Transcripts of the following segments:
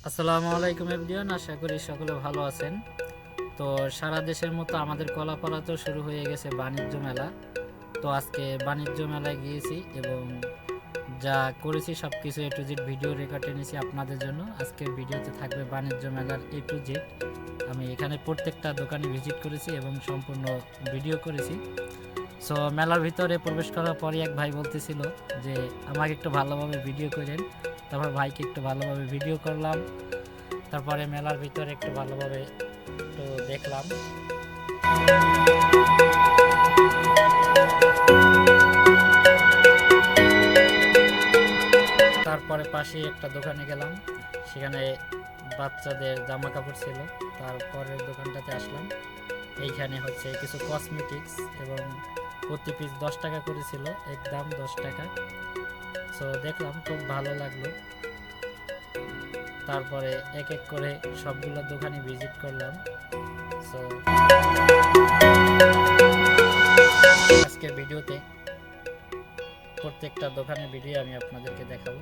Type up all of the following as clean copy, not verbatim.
আসসালামু আলাইকুম এভরিওয়ান, আশা করি সকলে ভালো আছেন। তো সারা দেশের মতো আমাদের কলাপাড়াতেও শুরু হয়ে গেছে বাণিজ্য মেলা। তো আজকে বাণিজ্য মেলায় গিয়েছি এবং যা করেছি সব কিছু এ টু জেড ভিডিও রেকর্ডে নিয়েছি আপনাদের জন্য। আজকের ভিডিওতে থাকবে বাণিজ্য মেলার এ টু জেড। আমি এখানে প্রত্যেকটা দোকানে ভিজিট করেছি এবং সম্পূর্ণ ভিডিও করেছি। সো মেলার ভিতরে প্রবেশ করার পরই এক ভাই বলতেছিল যে আমাকে একটু ভালোভাবে ভিডিও করেন। তারপর ভাইকে একটু ভালোভাবে ভিডিও করলাম। তারপরে মেলার ভিতরে একটু ভালোভাবে একটু দেখলাম। তারপরে পাশে একটা দোকানে গেলাম, সেখানে বাচ্চাদের জামা কাপড় ছিল। তারপরের দোকানটাতে আসলাম, এইখানে হচ্ছে কিছু কসমেটিক্স এবং প্রতি পিস 10 টাকা করেছিল, একদম 10 টাকা। সো দেখলাম, খুব ভালো লাগলো। তারপরে এক এক করে সবগুলো দোকানে ভিজিট করলাম। সো আজকের ভিডিওতে প্রত্যেকটা দোকানের ভিডিও আমি আপনাদেরকে দেখাবো।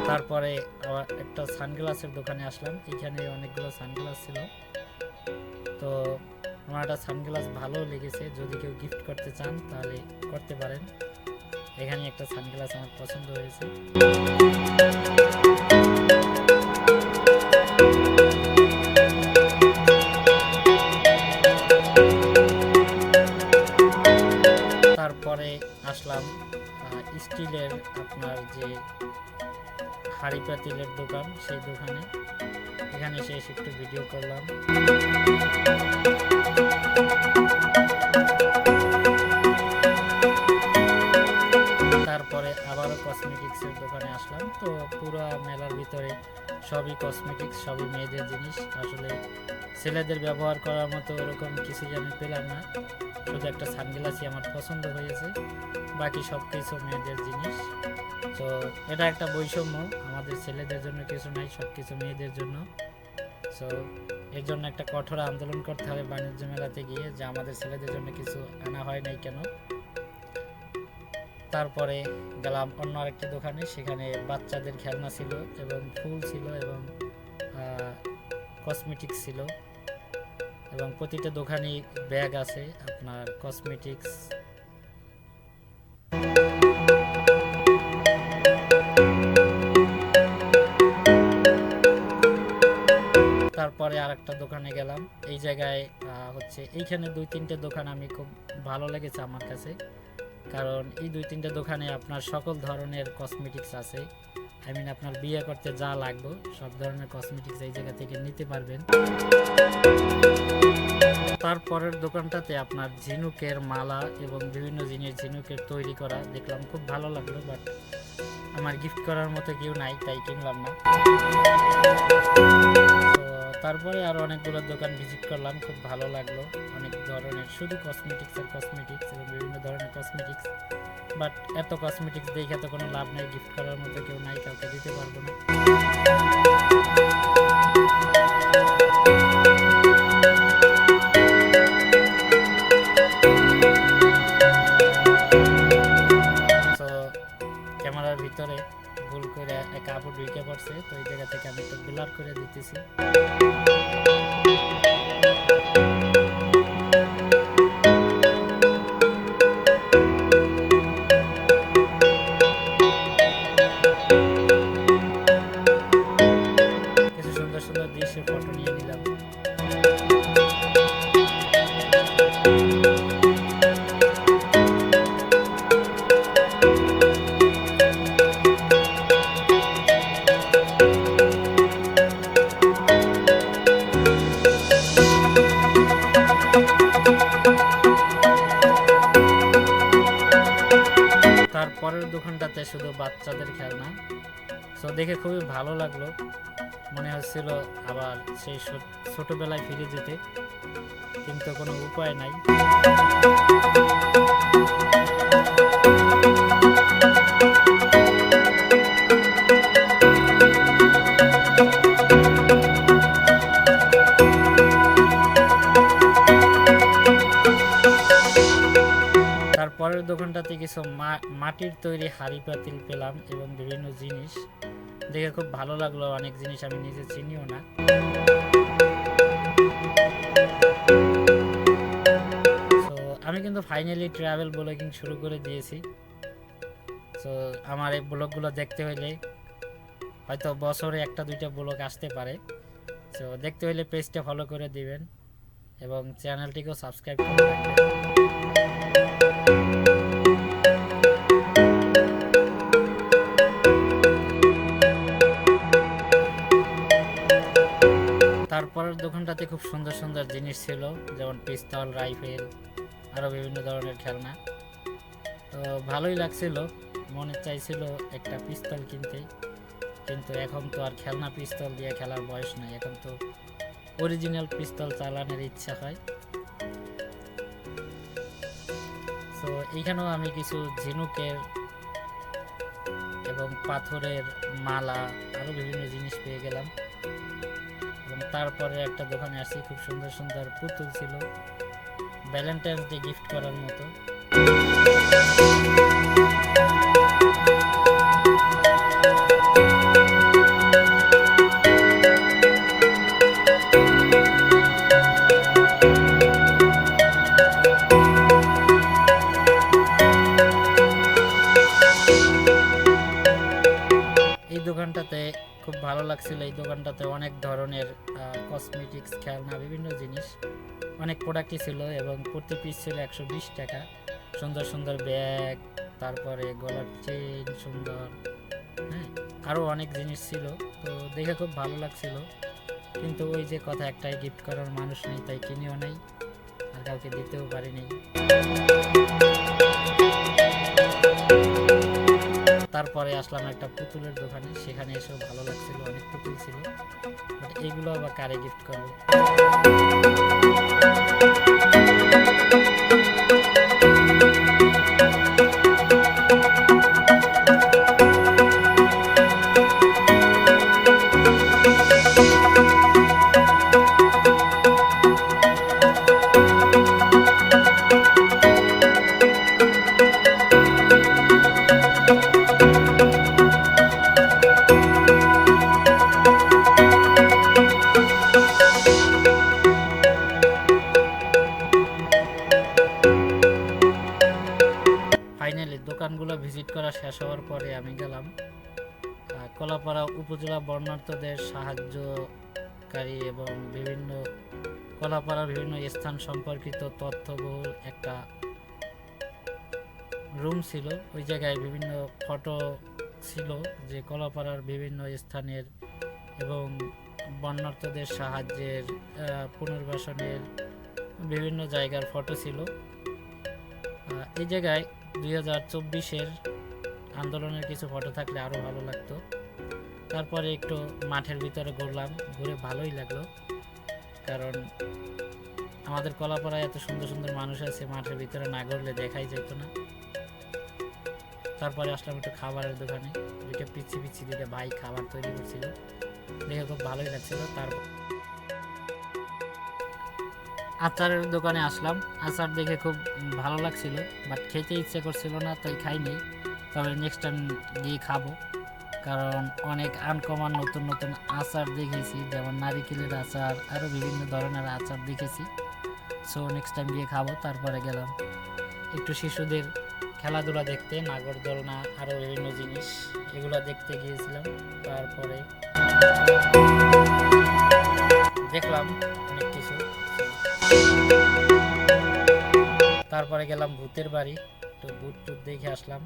তারপরে আবার একটা সানগ্লাসের দোকানে আসলাম, এখানে অনেকগুলো সানগ্লাস ছিল। তো আমার একটা সানগ্লাস ভালো লেগেছে, যদি কেউ গিফট করতে চান তাহলে করতে পারেন। এখানে একটা সানগ্লাস আমার পছন্দ হয়েছে। তারপরে আসলাম স্টিলের আপনার যে হাঁড়ি পাতিলের দোকান, সেই দোকানে। এখানে এসে একটু ভিডিও করলাম। তারপরে আবারও কসমেটিক্সের দোকানে আসলাম। তো পুরো মেলার ভিতরে সবই কসমেটিক্স, সবই মেয়েদের জিনিস। আসলে ছেলেদের ব্যবহার করার মতো ওরকম কিছুই আমি পেলাম না, শুধু একটা সানগ্লাসই আমার পছন্দ হয়েছে, বাকি সব কিছু মেয়েদের জিনিস। তো এটা একটা বৈষম্য, আমাদের ছেলেদের জন্য কিছু নাই, সব কিছু মেয়েদের জন্য। সো এর জন্য একটা কঠোর আন্দোলন করতে হবে বাণিজ্য মেলাতে গিয়ে, যে আমাদের ছেলেদের জন্য কিছু আনা হয় নাই কেন। তারপরে গেলাম অন্য আরেকটি দোকানে, সেখানে বাচ্চাদের খেলনা ছিল এবং ফুল ছিল এবং কসমেটিক্স ছিল, এবং প্রতিটা দোকানেই ব্যাগ আছে আপনার কসমেটিক্স। তারপরে আরেকটা দোকানে গেলাম, এই জায়গায় হচ্ছে এইখানে 2-3টে দোকান আমি খুব ভালো লেগেছে আমার কাছে, কারণ এই 2-3টে দোকানে আপনার সকল ধরনের কসমেটিক্স আছে। আপনার বিয়ে করতে যা লাগবে সব ধরনের কসমেটিক্স এই জায়গা থেকে নিতে পারবেন। তারপরের দোকানটাতে আপনার ঝিনুকের মালা এবং বিভিন্ন জিনিস ঝিনুকের তৈরি করা দেখলাম, খুব ভালো লাগলো, বাট আমার গিফট করার মতো কেউ নাই, তাই কিনলাম না। তো তারপরে আরও অনেকগুলো দোকান ভিজিট করলাম, খুব ভালো লাগলো। অনেক ধরনের শুধু কসমেটিক্স এবং বিভিন্ন ধরনের কসমেটিক্স, বাট এত কসমেটিক্স দেখে তো কোনো লাভ নাই, গিফট করার মতো কেউ নাই, কাউকে দিতে পারবো না। তো ক্যামেরার ভিতরে ভুল করে এক আপু ঢুকে পড়ছে, তো এই জায়গা থেকে আমি একটু ব্লার করে দিতেছি। কিছু সুন্দর সুন্দর দৃশ্যের ফটো নিয়ে নিলাম। তারপরের দোকানটাতে শুধু বাচ্চাদের খেলনা, সো দেখে খুবই ভালো লাগলো, মনে হচ্ছিল আবার সেই ছোটবেলায় ফিরে যেতে, কিন্তু কোনো উপায় নাই। তারপরের দোকানটাতে কিছু মাটির তৈরি হাঁড়ি পাতিল পেলাম এবং বিভিন্ন জিনিস, দেখে খুব ভালো লাগলো, অনেক জিনিস আমি নিজে চিনিও না। তো আমি কিন্তু ফাইনালি ট্রাভেল ব্লগিং শুরু করে দিয়েছি। তো আমার এই ব্লগগুলো দেখতে হলে হয়তো বছরে একটা দুইটা ব্লগ আসতে পারে। তো দেখতে হলে পেজটা ফলো করে দিবেন এবং চ্যানেলটিকেও সাবস্ক্রাইব করে রাখবেন। তারপরের দোকানটাতে খুব সুন্দর সুন্দর জিনিস ছিল, যেমন পিস্তল, রাইফেল, আরও বিভিন্ন ধরনের খেলনা। তো ভালোই লাগছিল, মনে চাইছিল একটা পিস্তল কিনতে, কিন্তু এখন তো আর খেলনা পিস্তল দিয়ে খেলার বয়স নাই, এখন তো অরিজিনাল পিস্তল চালানোর ইচ্ছা হয়। তো এইখানেও আমি কিছু ঝিনুকের এবং পাথরের মালা, আরও বিভিন্ন জিনিস পেয়ে গেলাম। এবং তারপরে একটা দোকানে আসি, খুব সুন্দর সুন্দর পুতুল ছিল, ভ্যালেন্টাইন্স ডে গিফট করার মতো। এই দোকানটাতে খুব ভালো লাগছিল, এই দোকানটাতে অনেক ধরনের কসমেটিক্স, খেলনা, বিভিন্ন জিনিস, অনেক প্রোডাক্টই ছিল এবং প্রতি পিস ছিল 120 টাকা। সুন্দর সুন্দর ব্যাগ, তারপরে গলার চেন সুন্দর, হ্যাঁ, আরও অনেক জিনিস ছিল। তো দেখে খুব ভালো লাগছিল, কিন্তু ওই যে কথা, একটাই গিফট করার মানুষ নেই, তাই কিনেও নেই আর কাউকে দিতেও পারিনি। তারপরে আসলাম একটা পুতুলের দোকানে, সেখানে এসেও ভালো লাগছিল, অনেক পুতুল ছিল, বাট এইগুলো আবার কারে গিফট করবো। ফাইনালি দোকানগুলো ভিজিট করা শেষ হওয়ার পরে আমি গেলাম কলাপাড়া উপজেলা বর্ণাঢ্যদের সাহায্যকারী এবং বিভিন্ন কলাপাড়ার বিভিন্ন স্থান সম্পর্কিত তথ্যবহুল একটা রুম ছিল। ওই জায়গায় বিভিন্ন ফটো ছিল, যে কলাপাড়ার বিভিন্ন স্থানের এবং বন্যার্থদের সাহায্যের, পুনর্বাসনের বিভিন্ন জায়গার ফটো ছিল। এই জায়গায় 2024-এর আন্দোলনের কিছু ফটো থাকলে আরও ভালো লাগতো। তারপরে একটু মাঠের ভিতরে ঘুরলাম, ঘুরে ভালোই লাগলো, কারণ আমাদের কলাপাড়ায় এত সুন্দর সুন্দর মানুষ আছে, মাঠের ভিতরে না ঘুরলে দেখাই যেত না। তারপরে আসলাম একটু খাবারের দোকানে, দুইটা পিচ্ছি পিচ্ছি দুইটা ভাই খাবার তৈরি করছিল, দেখে খুব ভালোই লাগছিল। তারপর আচারের দোকানে আসলাম, আচার দেখে খুব ভালো লাগছিল, বাট খেতে ইচ্ছে করছিল না, তাই খাইনি। তবে নেক্সট টাইম গিয়ে খাবো, কারণ অনেক আনকমন নতুন নতুন আচার দেখেছি, যেমন নারিকেলের আচার, আরও বিভিন্ন ধরনের আচার দেখেছি। সো নেক্সট টাইম গিয়ে খাবো। তারপরে গেলাম একটু শিশুদের খেলাধুলা দেখতে, নাগরদোলনা, আরও বিভিন্ন জিনিস, এগুলো দেখতে গিয়েছিলাম। তারপরে দেখলাম অনেক কিছু। তারপরে গেলাম ভূতের বাড়ি, তো ভূত টুত দেখে আসলাম।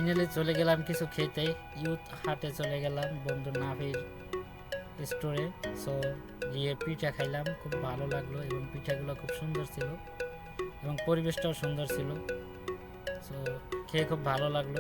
ফাইনালি চলে গেলাম কিছু খেতে, ইউথ হাটে চলে গেলাম বন্ধু নাফির স্টোরে। সো গিয়ে পিঠা খাইলাম, খুব ভালো লাগলো এবং পিঠাগুলো খুব সুন্দর ছিল এবং পরিবেশটাও সুন্দর ছিল। সো খেয়ে খুব ভালো লাগলো।